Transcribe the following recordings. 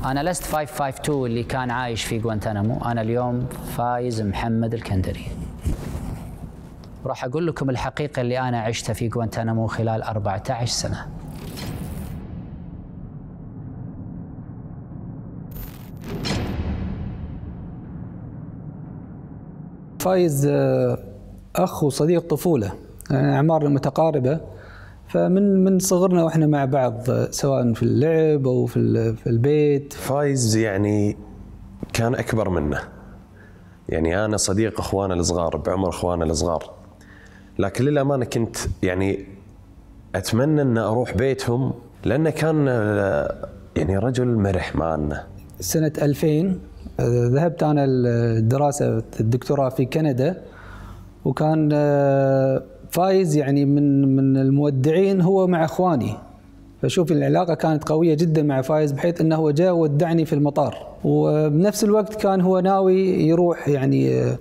أنا لست 552 اللي كان عايش في غوانتنامو، أنا اليوم فايز محمد الكندري. راح أقول لكم الحقيقة اللي أنا عشتها في غوانتنامو خلال 14 سنة. فايز أخ وصديق طفولة، يعني أعمارنا متقاربة، فمن صغرنا وإحنا مع بعض سواء في اللعب أو في البيت. فايز يعني كان أكبر منه، يعني أنا صديق أخوانا الصغار بعمر أخوانا الصغار، لكن للأمانة كنت يعني أتمنى أن أروح بيتهم لأنه كان يعني رجل مرح معنا. سنة 2000 ذهبت أنا الدراسة الدكتوراه في كندا، وكان فايز يعني من المودعين هو مع إخواني، فشوف العلاقة كانت قوية جدا مع فايز بحيث أنه هو جاء ودعني في المطار، وبنفس الوقت كان هو ناوي يروح يعني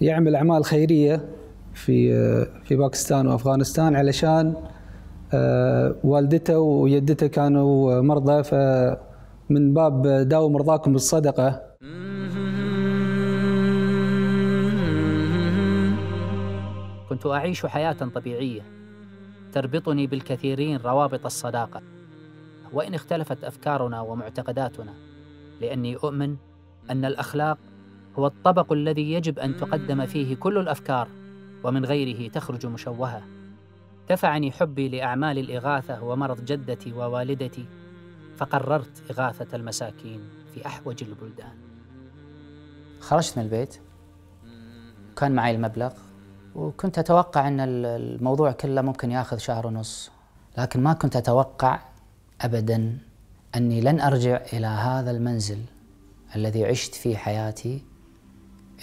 يعمل أعمال خيرية في باكستان وأفغانستان علشان والدته ويدته كانوا مرضى، فمن باب داووا مرضاكم بالصدقة. كنت أعيش حياة طبيعية تربطني بالكثيرين روابط الصداقة، وإن اختلفت أفكارنا ومعتقداتنا، لأني أؤمن أن الأخلاق هو الطبق الذي يجب أن تقدم فيه كل الأفكار، ومن غيره تخرج مشوهة. دفعني حبي لأعمال الإغاثة ومرض جدتي ووالدتي، فقررت إغاثة المساكين في أحوج البلدان. خرجت من البيت، كان معي المبلغ، وكنت أتوقع أن الموضوع كله ممكن يأخذ شهر ونص، لكن ما كنت أتوقع أبداً أني لن أرجع إلى هذا المنزل الذي عشت فيه حياتي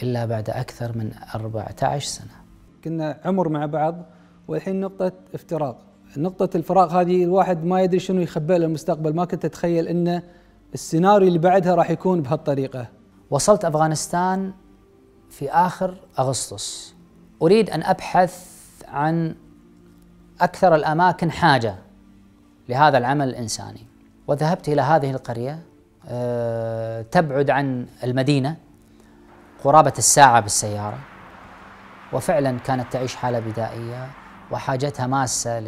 إلا بعد أكثر من 14 سنة. كنا عمر مع بعض، والحين نقطة افتراق. نقطة الفراق هذه الواحد ما يدري شنو يخبئ له المستقبل، ما كنت أتخيل أن السيناريو اللي بعدها راح يكون بهالطريقة. وصلت أفغانستان في آخر أغسطس، أريد أن أبحث عن أكثر الأماكن حاجة لهذا العمل الإنساني، وذهبت إلى هذه القرية تبعد عن المدينة قرابة الساعة بالسيارة، وفعلا كانت تعيش حالة بدائية وحاجتها ماسة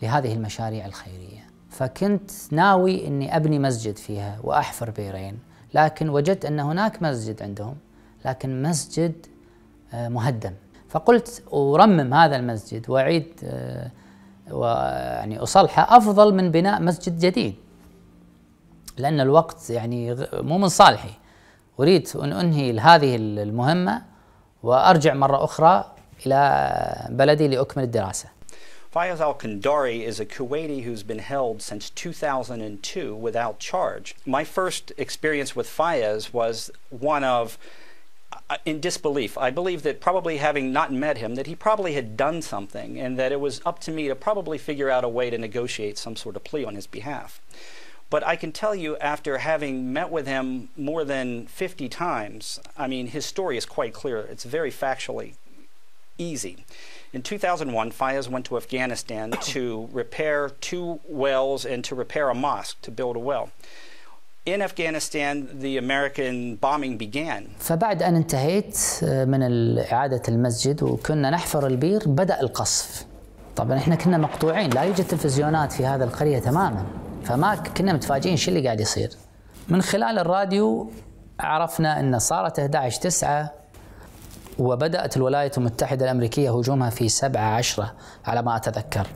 لهذه المشاريع الخيرية. فكنت ناوي أني أبني مسجد فيها وأحفر بئرين، لكن وجدت أن هناك مسجد عندهم، لكن مسجد مهدم. فقلت أرمم هذا المسجد وأعيد ويعني أصلحه أفضل من بناء مسجد جديد، لأن الوقت يعني مو من صالحي. أريد أن أنهي هذه المهمة وأرجع مرة أخرى إلى بلدي لأكمل الدراسة. Fayez al-Kandari is a Kuwaiti who's been held since 2002 without charge. My first experience with Fayez was one of in disbelief. I believe that probably having not met him, that he probably had done something, and that it was up to me to probably figure out a way to negotiate some sort of plea on his behalf. But I can tell you, after having met with him more than 50 times, I mean, his story is quite clear. It's very factually easy. In 2001, Fayez went to Afghanistan to repair 2 wells and to repair a mosque, to build a well. In Afghanistan, the American bombing began. فبعد أن انتهيت من إعادة المسجد وكنا نحفر البير، بدأ القصف. طبعا احنا كنا مقطوعين، لا يوجد تلفزيونات في هذه القرية تماما، فما كنا متفاجئين شو اللي قاعد يصير. من خلال الراديو عرفنا أن صارت 11/9 وبدأت الولايات المتحدة الأمريكية هجومها في 7/10 على ما أتذكر.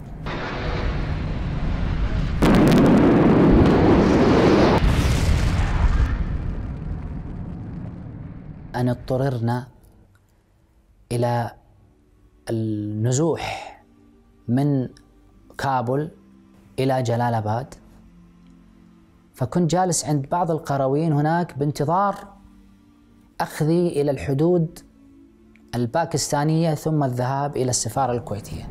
أن اضطررنا إلى النزوح من كابول إلى جلال آباد، فكنت جالس عند بعض القرويين هناك بانتظار أخذي إلى الحدود الباكستانية ثم الذهاب إلى السفارة الكويتية.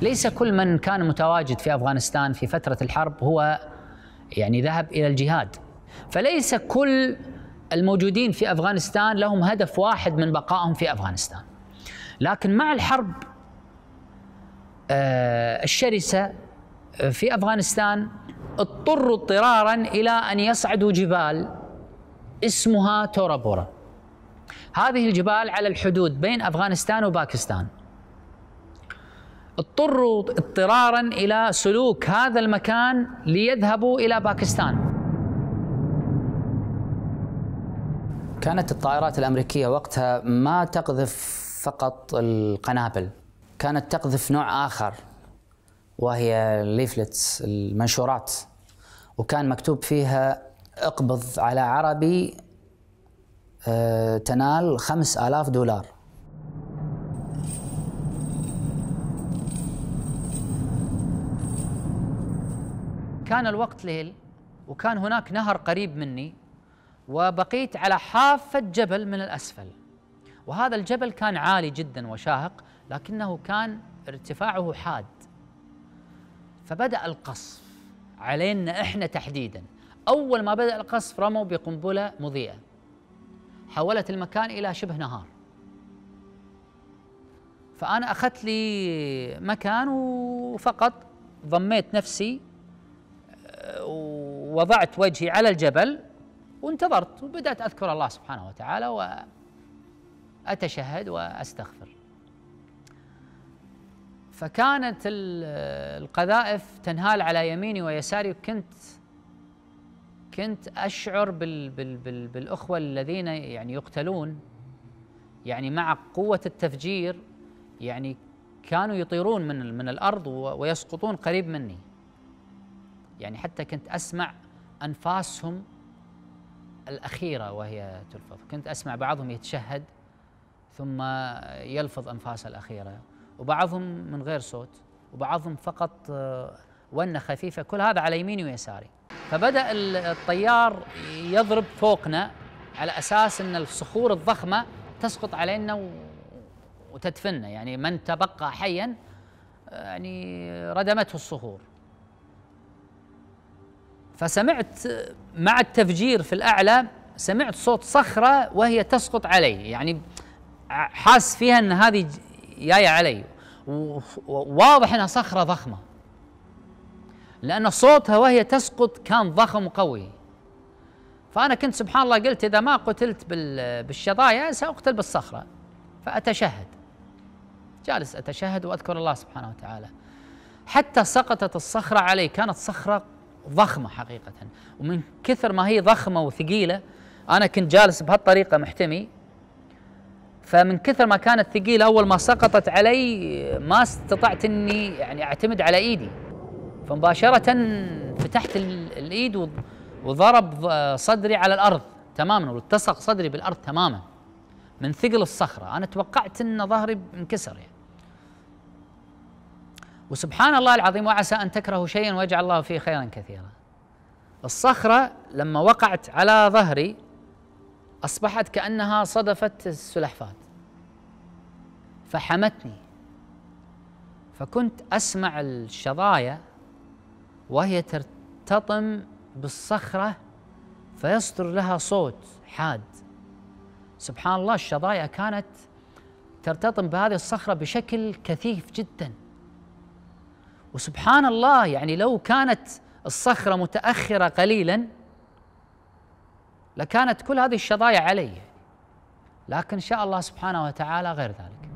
ليس كل من كان متواجد في أفغانستان في فترة الحرب هو يعني ذهب إلى الجهاد، فليس كل الموجودين في أفغانستان لهم هدف واحد من بقائهم في أفغانستان. لكن مع الحرب الشرسة في أفغانستان اضطروا اضطرارا إلى أن يصعدوا جبال اسمها تورا بورا. هذه الجبال على الحدود بين أفغانستان وباكستان. اضطروا اضطرارا إلى سلوك هذا المكان ليذهبوا إلى باكستان. كانت الطائرات الأمريكية وقتها ما تقذف فقط القنابل، كانت تقذف نوع آخر وهي الليفلتس، المنشورات، وكان مكتوب فيها اقبض على عربي تنال $5000. كان الوقت ليل وكان هناك نهر قريب مني، وبقيت على حافة جبل من الأسفل، وهذا الجبل كان عالي جدا وشاهق لكنه كان ارتفاعه حاد. فبدأ القصف علينا احنا تحديدا. أول ما بدأ القصف رموا بقنبلة مضيئة حولت المكان إلى شبه نهار. فأنا أخذت لي مكان وفقط ضميت نفسي ووضعت وجهي على الجبل وانتظرت، وبدأت أذكر الله سبحانه وتعالى وأتشهد وأستغفر. فكانت القذائف تنهال على يميني ويساري، كنت أشعر بالأخوة الذين يعني يقتلون يعني مع قوة التفجير، يعني كانوا يطيرون من الأرض ويسقطون قريب مني. يعني حتى كنت أسمع أنفاسهم الأخيرة وهي تلفظ، كنت أسمع بعضهم يتشهد ثم يلفظ أنفاسه الأخيرة، وبعضهم من غير صوت، وبعضهم فقط ونة خفيفة، كل هذا على يميني ويساري. فبدأ الطيار يضرب فوقنا على أساس أن الصخور الضخمة تسقط علينا وتدفننا، يعني من تبقى حيا يعني ردمته الصخور. فسمعت مع التفجير في الأعلى سمعت صوت صخرة وهي تسقط علي، يعني حاس فيها أن هذه جاية علي، وواضح أنها صخرة ضخمة لأن صوتها وهي تسقط كان ضخم وقوي. فأنا كنت سبحان الله قلت إذا ما قتلت بالشظايا سأقتل بالصخرة، فأتشهد، جالس أتشهد وأذكر الله سبحانه وتعالى حتى سقطت الصخرة علي. كانت صخرة ضخمة حقيقة، ومن كثر ما هي ضخمة وثقيلة أنا كنت جالس بهالطريقة محتمي، فمن كثر ما كانت ثقيلة أول ما سقطت علي ما استطعت أني يعني أعتمد على إيدي، فمباشرة فتحت الإيد وضرب صدري على الأرض تماما، والتصق صدري بالأرض تماما من ثقل الصخرة. أنا توقعت أن ظهري انكسر يعني. وسبحان الله العظيم، وعسى أن تكرهوا شيئا ويجعل الله فيه خيرا كثيرا. الصخرة لما وقعت على ظهري أصبحت كأنها صدفت السلحفاة فحمتني، فكنت أسمع الشظايا وهي ترتطم بالصخرة فيصدر لها صوت حاد. سبحان الله الشظايا كانت ترتطم بهذه الصخرة بشكل كثيف جدا. وسبحان الله يعني لو كانت الصخرة متأخرة قليلا لكانت كل هذه الشظايا علي، لكن شاء الله سبحانه وتعالى غير ذلك.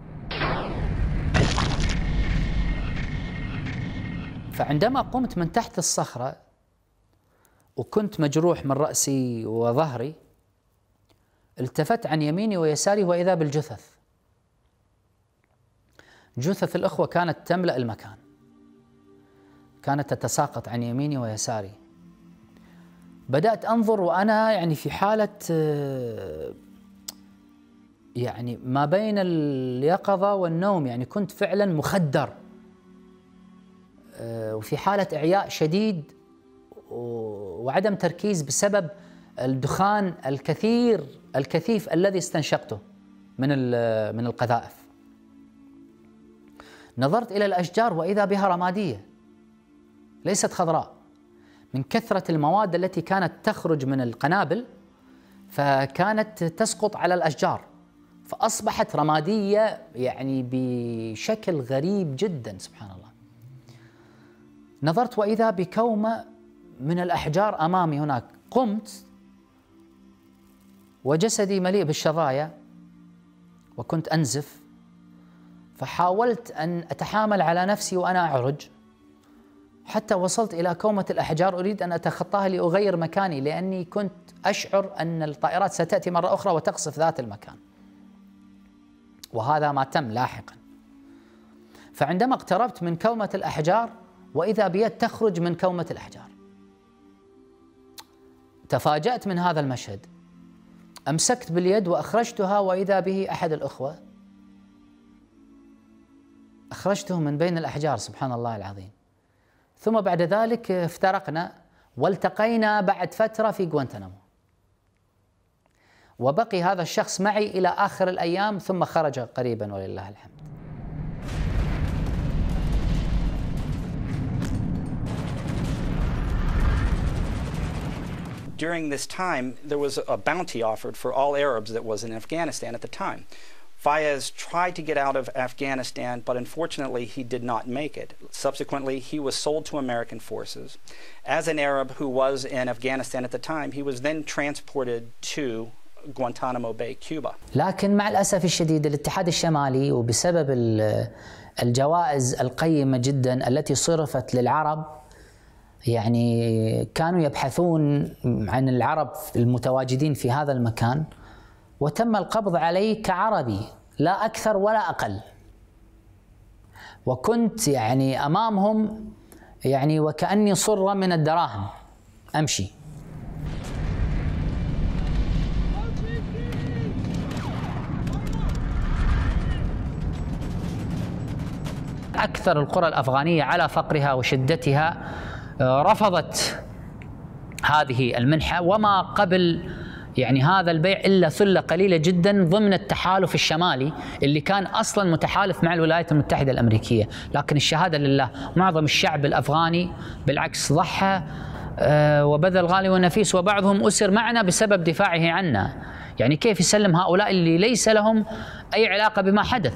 فعندما قمت من تحت الصخرة وكنت مجروح من رأسي وظهري، التفت عن يميني ويساري وإذا بالجثث. جثث الأخوة كانت تملأ المكان، كانت تتساقط عن يميني ويساري. بدأت أنظر وأنا يعني في حالة يعني ما بين اليقظة والنوم، يعني كنت فعلا مخدر وفي حالة إعياء شديد وعدم تركيز بسبب الدخان الكثيف الذي استنشقته من القذائف. نظرت إلى الأشجار وإذا بها رمادية ليست خضراء، من كثرة المواد التي كانت تخرج من القنابل فكانت تسقط على الأشجار، فأصبحت رمادية يعني بشكل غريب جدا سبحان الله. نظرت وإذا بكومة من الأحجار أمامي هناك. قمت وجسدي مليء بالشظايا وكنت أنزف، فحاولت أن أتحامل على نفسي وأنا أعرج حتى وصلت إلى كومة الأحجار أريد أن أتخطاها لأغير مكاني، لأني كنت أشعر أن الطائرات ستأتي مرة أخرى وتقصف ذات المكان، وهذا ما تم لاحقا. فعندما اقتربت من كومة الأحجار وإذا بيد تخرج من كومة الأحجار، تفاجأت من هذا المشهد. أمسكت باليد وأخرجتها وإذا به أحد الأخوة، أخرجته من بين الأحجار، سبحان الله العظيم. ثم بعد ذلك افترقنا والتقينا بعد فترة في غوانتنامو، وبقي هذا الشخص معي إلى آخر الأيام ثم خرج قريبا ولله الحمد. During this time, there was a bounty offered for all Arabs that was in Afghanistan at the time. Fayez tried to get out of Afghanistan, but unfortunately he did not make it. Subsequently, he was sold to American forces. As an Arab who was in Afghanistan at the time, he was then transported to Guantanamo Bay, Cuba. لكن مع الأسف الشديد الاتحاد الشمالي وبسبب الجوائز القيمة جدا التي صرفت للعرب، يعني كانوا يبحثون عن العرب المتواجدين في هذا المكان، وتم القبض علي كعربي لا أكثر ولا أقل. وكنت يعني أمامهم يعني وكأني صرة من الدراهم أمشي. أكثر القرى الأفغانية على فقرها وشدتها رفضت هذه المنحة، وما قبل يعني هذا البيع إلا ثلة قليلة جدا ضمن التحالف الشمالي اللي كان أصلا متحالف مع الولايات المتحدة الأمريكية. لكن الشهادة لله معظم الشعب الأفغاني بالعكس ضحى وبذل غالي ونفيس، وبعضهم أسر معنا بسبب دفاعه عنا. يعني كيف يسلم هؤلاء اللي ليس لهم أي علاقة بما حدث؟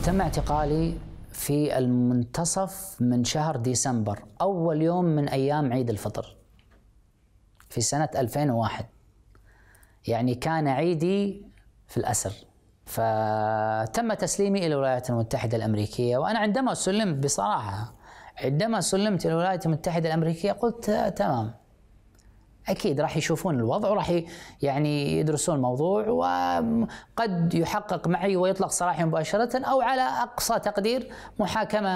تم اعتقالي في المنتصف من شهر ديسمبر، أول يوم من أيام عيد الفطر في سنة 2001. يعني كان عيدي في الأسر، فتم تسليمي إلى الولايات المتحدة الأمريكية. وأنا عندما سلمت بصراحة، عندما سلمت إلى الولايات المتحدة الأمريكية قلت تمام، أكيد راح يشوفون الوضع وراح يعني يدرسون الموضوع، وقد يحقق معي ويطلق سراحي مباشرة، أو على أقصى تقدير محاكمة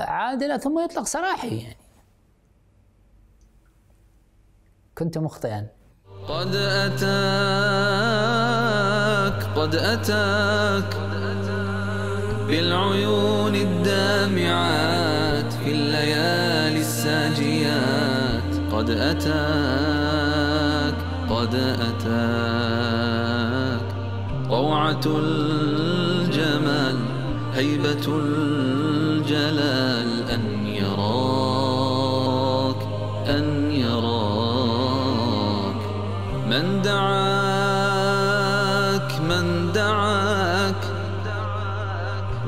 عادلة ثم يطلق سراحي. يعني كنت مخطئا. قد أتاك بالعيون الدامعات في الليالي الساجيات. قد أتاك روعة الجمال، هيبة الجلال، أن يراك من دعاك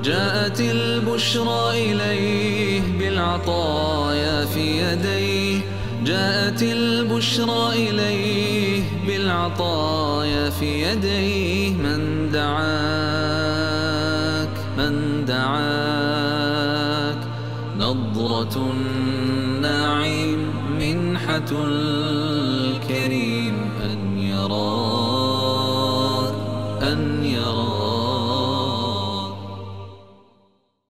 جاءت البشرى إليه بالعطايا في يديه. جاءت البشرى إليه بالعطايا في يديه. من دعاك نظرة النعيم، منحة الكريم، أن يراك